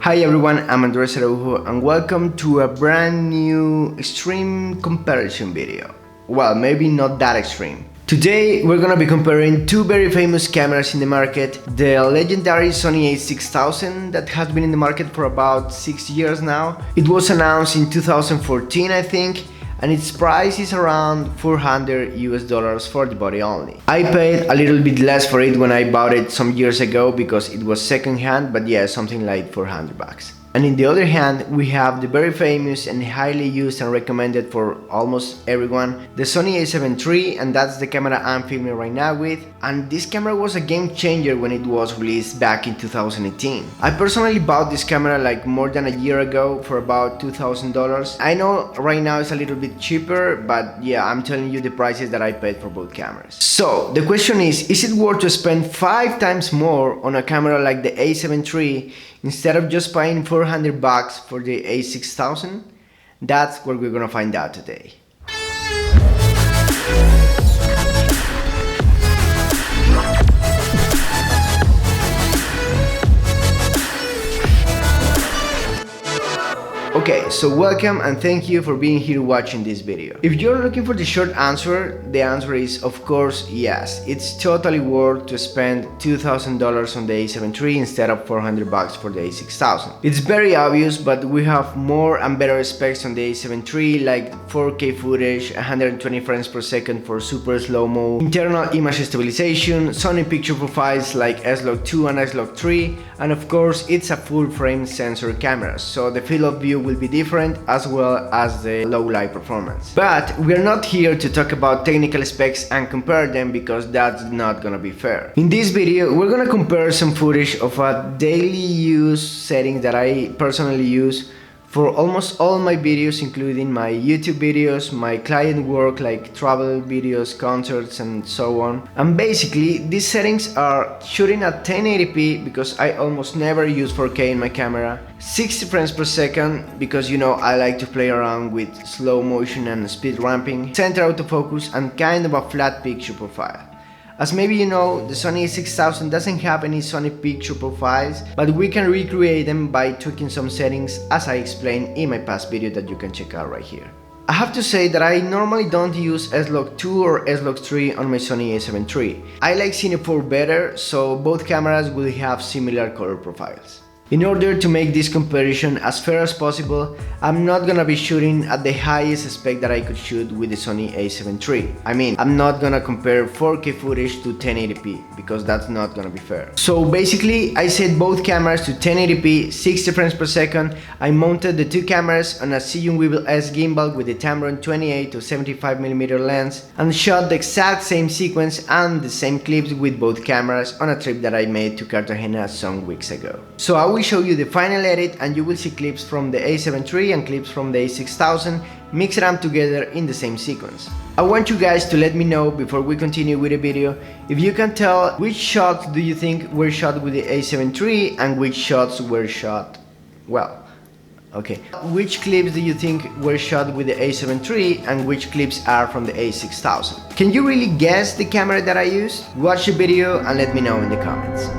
Hi everyone, I'm Andrés Araújo and welcome to a brand new extreme comparison video. Well, maybe not that extreme. Today we're gonna be comparing two very famous cameras in the market, the legendary Sony a6000 that has been in the market for about 6 years now. It was announced in 2014 I think, and its price is around $400 for the body only. I paid a little bit less for it when I bought it some years ago because it was second-hand, but yeah, something like $400. And in the other hand, we have the very famous and highly used and recommended for almost everyone, the Sony a7 III, and that's the camera I'm filming right now with. And this camera was a game changer when it was released back in 2018. I personally bought this camera like more than a year ago for about $2,000. I know right now it's a little bit cheaper, but yeah, I'm telling you the prices that I paid for both cameras. So the question is it worth to spend 5 times more on a camera like the a7 III instead of just paying $400 for the a6000? That's what we're gonna find out today. Okay, so welcome and thank you for being here watching this video. If you're looking for the short answer, the answer is of course yes. It's totally worth to spend $2,000 on the a7 III instead of $400 for the a6000. It's very obvious, but we have more and better specs on the a7 III, like 4K footage, 120 frames per second for super slow-mo, internal image stabilization, Sony picture profiles like S-Log2 and S-Log3, and of course it's a full-frame sensor camera, so the field of view will be different as well as the low light performance. But we're not here to talk about technical specs and compare them because that's not gonna be fair. In this video we're gonna compare some footage of a daily use setting that I personally use for almost all my videos, including my YouTube videos, my client work like travel videos, concerts and so on. And basically these settings are shooting at 1080p because I almost never use 4K in my camera, 60 frames per second because you know I like to play around with slow motion and speed ramping, center autofocus and kind of a flat picture profile. As maybe you know, the Sony a6000 doesn't have any Sony picture profiles, but we can recreate them by tweaking some settings as I explained in my past video that you can check out right here. I have to say that I normally don't use S-Log2 or S-Log3 on my Sony a7 III. I like Cine 4 better, so both cameras will have similar color profiles. In order to make this comparison as fair as possible, I'm not gonna be shooting at the highest spec that I could shoot with the Sony a7 III. I mean, I'm not gonna compare 4K footage to 1080p because that's not gonna be fair. So basically, I set both cameras to 1080p, 60 frames per second. I mounted the two cameras on a Zhiyun Weevil S gimbal with the Tamron 28 to 75mm lens and shot the exact same sequence and the same clips with both cameras on a trip that I made to Cartagena some weeks ago. So I will show you the final edit and you will see clips from the a7 III and clips from the a6000 mixed them together in the same sequence. I want you guys to let me know before we continue with the video if you can tell which shots do you think were shot with the a7 III and which shots were shot, well, okay. Which clips do you think were shot with the a7 III and which clips are from the a6000? Can you really guess the camera that I used? Watch the video and let me know in the comments.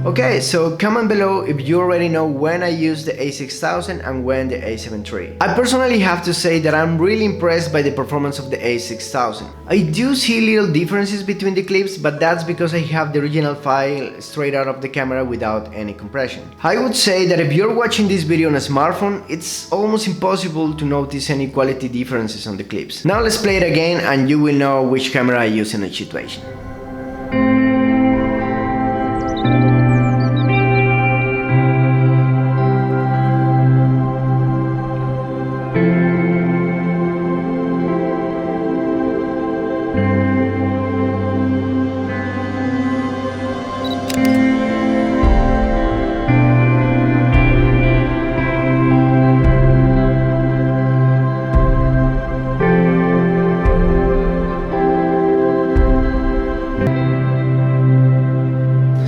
Okay, so comment below if you already know when I used the a6000 and when the a7 III. I personally have to say that I'm really impressed by the performance of the a6000. I do see little differences between the clips, but that's because I have the original file straight out of the camera without any compression. I would say that if you're watching this video on a smartphone, it's almost impossible to notice any quality differences on the clips. Now let's play it again and you will know which camera I use in each situation.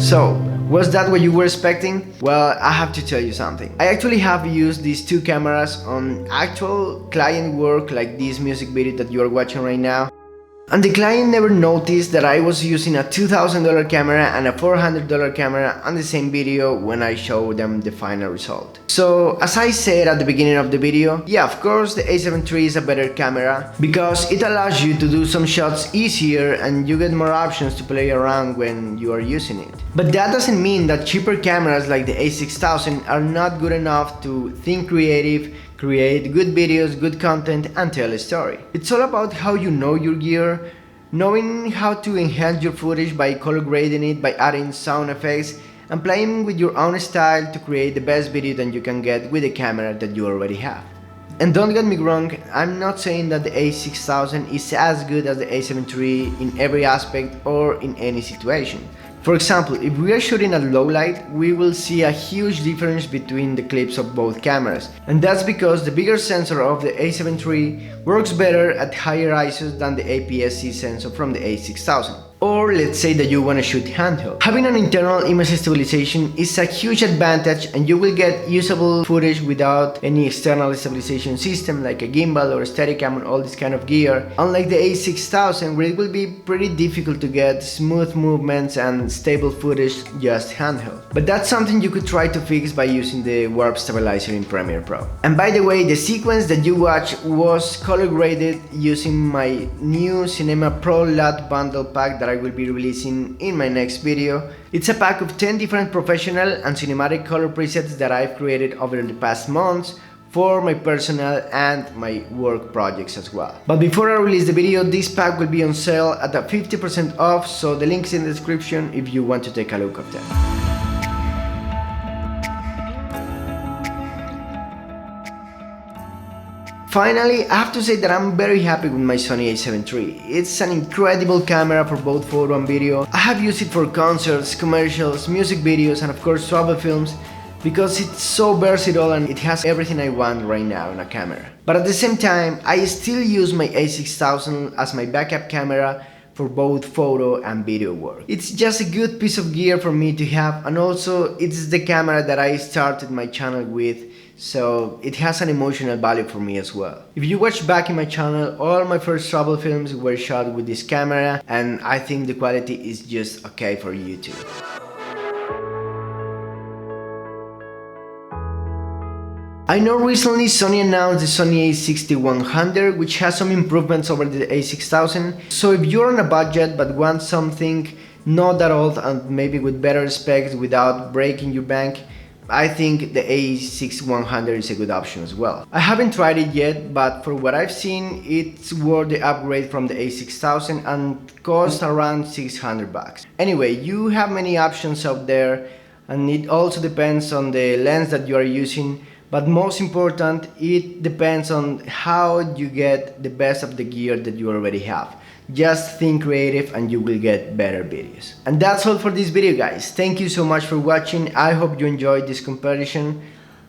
So, was that what you were expecting? Well, I have to tell you something. I actually have used these two cameras on actual client work like this music video that you are watching right now. And the client never noticed that I was using a $2,000 camera and a $400 camera on the same video when I showed them the final result. So, as I said at the beginning of the video, yeah, of course the a7 III is a better camera because it allows you to do some shots easier and you get more options to play around when you are using it. But that doesn't mean that cheaper cameras like the a6000 are not good enough to think creative, create good videos, good content, and tell a story. It's all about how you know your gear, knowing how to enhance your footage by color grading it, by adding sound effects, and playing with your own style to create the best video that you can get with the camera that you already have. And don't get me wrong, I'm not saying that the a6000 is as good as the a7 III in every aspect or in any situation. For example, if we are shooting at low light, we will see a huge difference between the clips of both cameras. And that's because the bigger sensor of the a7 III works better at higher ISOs than the APS-C sensor from the a6000. Or let's say that you want to shoot handheld. Having an internal image stabilization is a huge advantage and you will get usable footage without any external stabilization system like a gimbal or a Steadicam and all this kind of gear. Unlike the a6000 where it will be pretty difficult to get smooth movements and stable footage just handheld. But that's something you could try to fix by using the warp stabilizer in Premiere Pro. And by the way, the sequence that you watched was color graded using my new Cinema Pro LUT bundle pack that I will be releasing in my next video. It's a pack of 10 different professional and cinematic color presets that I've created over the past months for my personal and my work projects as well. But before I release the video, this pack will be on sale at a 50% off, so the link's in the description if you want to take a look at them. Finally, I have to say that I'm very happy with my Sony a7 III. It's an incredible camera for both photo and video. I have used it for concerts, commercials, music videos, and of course travel films because it's so versatile and it has everything I want right now in a camera. But at the same time, I still use my a6000 as my backup camera for both photo and video work. It's just a good piece of gear for me to have, and also it's the camera that I started my channel with, so it has an emotional value for me as well. If you watch back in my channel, all my first travel films were shot with this camera, and I think the quality is just okay for YouTube. I know recently Sony announced the Sony a6100, which has some improvements over the a6000, so if you're on a budget but want something not that old and maybe with better specs without breaking your bank, I think the a6100 is a good option as well. I haven't tried it yet, but for what I've seen, it's worth the upgrade from the a6000 and costs around $600. Anyway, you have many options out there, and it also depends on the lens that you are using. But most important, it depends on how you get the best of the gear that you already have. Just think creative and you will get better videos. And that's all for this video, guys. Thank you so much for watching. I hope you enjoyed this comparison.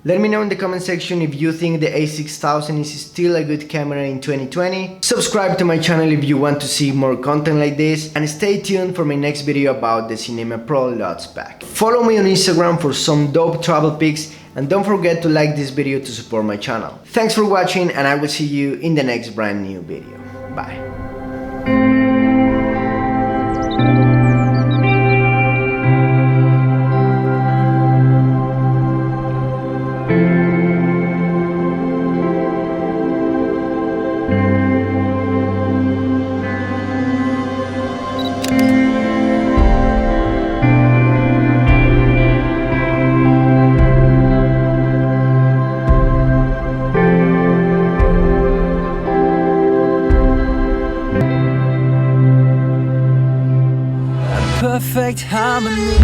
Let me know in the comment section if you think the a6000 is still a good camera in 2020. Subscribe to my channel if you want to see more content like this, and stay tuned for my next video about the Cinema Pro LUT pack. Follow me on Instagram for some dope travel pics, and don't forget to like this video to support my channel. Thanks for watching, and I will see you in the next brand new video. Bye. Perfect harmony.